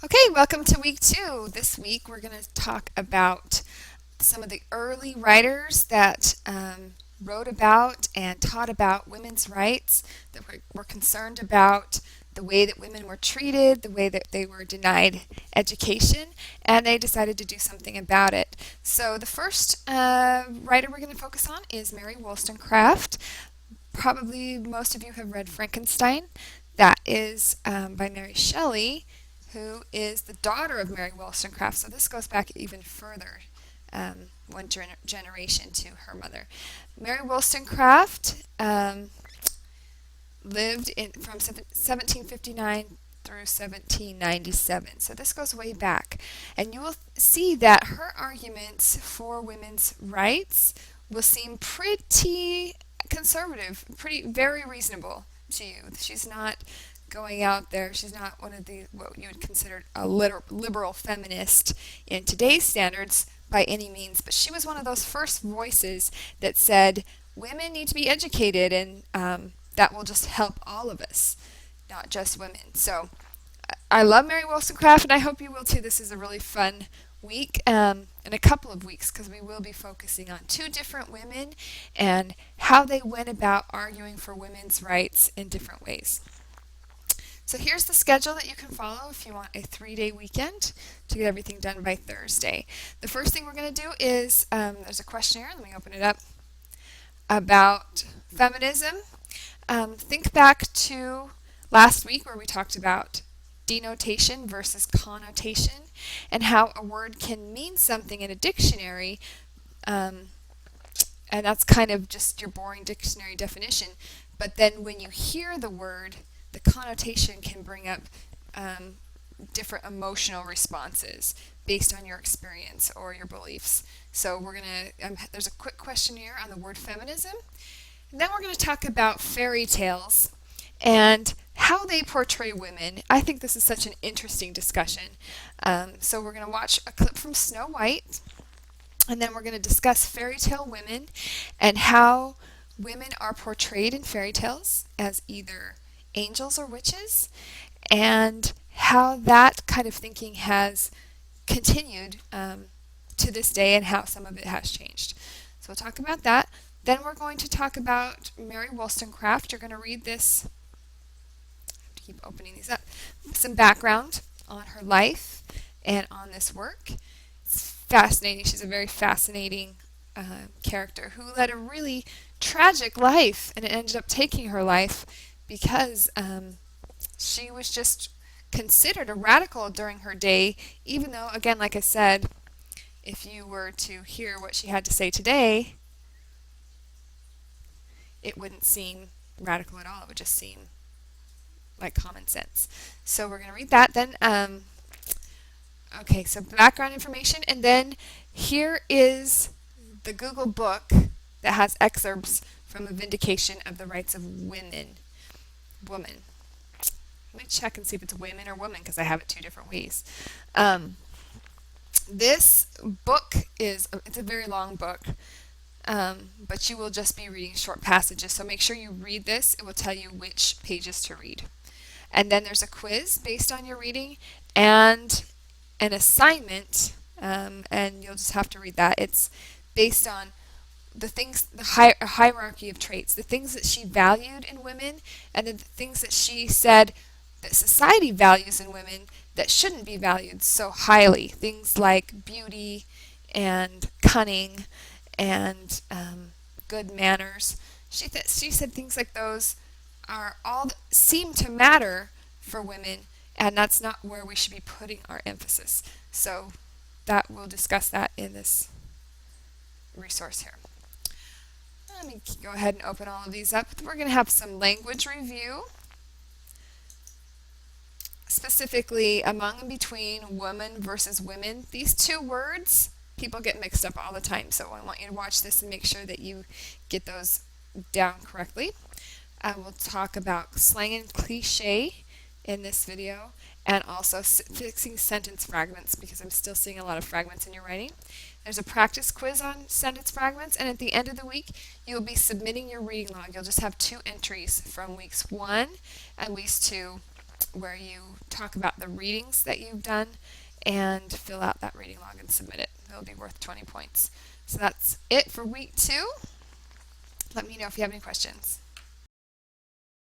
Okay, welcome to week 2. This week we're going to talk about some of the early writers that wrote about and taught about women's rights, that were concerned about the way that women were treated, the way that they were denied education, and they decided to do something about it. So the first writer we're going to focus on is Mary Wollstonecraft. Probably most of you have read Frankenstein. That is by Mary Shelley, who is the daughter of Mary Wollstonecraft. So this goes back even further, one generation to her mother. Mary Wollstonecraft lived from 1759 through 1797. So this goes way back. And you will see that her arguments for women's rights will seem pretty conservative, pretty very reasonable to you. She's not going out there. She's not one of the what you would consider a liberal feminist in today's standards by any means, but she was one of those first voices that said women need to be educated, and that will just help all of us, not just women. So I love Mary Wollstonecraft, and I hope you will too. This is a really fun week and a couple of weeks because we will be focusing on two different women and how they went about arguing for women's rights in different ways. So here's the schedule that you can follow if you want a 3-day weekend to get everything done by Thursday. The first thing we're going to do is there's a questionnaire. Let me open it up about feminism. Think back to last week where we talked about denotation versus connotation and how a word can mean something in a dictionary, and that's kind of just your boring dictionary definition. But then when you hear the word, the connotation can bring up different emotional responses based on your experience or your beliefs. So we're going to, there's a quick questionnaire on the word feminism. And then we're going to talk about fairy tales and how they portray women. I think this is such an interesting discussion. So we're going to watch a clip from Snow White, and then we're going to discuss fairy tale women and how women are portrayed in fairy tales as either angels or witches, and how that kind of thinking has continued to this day and how some of it has changed. So we'll talk about that. Then we're going to talk about Mary Wollstonecraft. You're going to read this. I have to keep opening these up. Some background on her life and on this work. It's fascinating. She's a very fascinating character who led a really tragic life, and it ended up taking her life because she was just considered a radical during her day, even though, again, like I said, if you were to hear what she had to say today, it wouldn't seem radical at all. It would just seem like common sense. So we're going to read that. Then, okay, so background information. And then here is the Google book that has excerpts from A Vindication of the Rights of Women. Woman. Let me check and see if it's women or woman because I have it two different ways. This book it's a very long book, but you will just be reading short passages. So make sure you read this. It will tell you which pages to read. And then there's a quiz based on your reading and an assignment, and you'll just have to read that. It's based on the things, the hierarchy of traits, the things that she valued in women, and then the things that she said that society values in women that shouldn't be valued so highly. Things like beauty and cunning and good manners. She said things like those are all seem to matter for women, and that's not where we should be putting our emphasis. So that we'll discuss that in this resource here. Let me go ahead and open all of these up. We're going to have some language review, specifically among and between woman versus women. These two words, people get mixed up all the time, so I want you to watch this and make sure that you get those down correctly. We'll talk about slang and cliche in this video, and also fixing sentence fragments because I'm still seeing a lot of fragments in your writing. There's a practice quiz on sentence fragments, and at the end of the week, you'll be submitting your reading log. You'll just have 2 entries from weeks 1 and weeks 2 where you talk about the readings that you've done and fill out that reading log and submit it. It'll be worth 20 points. So that's it for week 2. Let me know if you have any questions.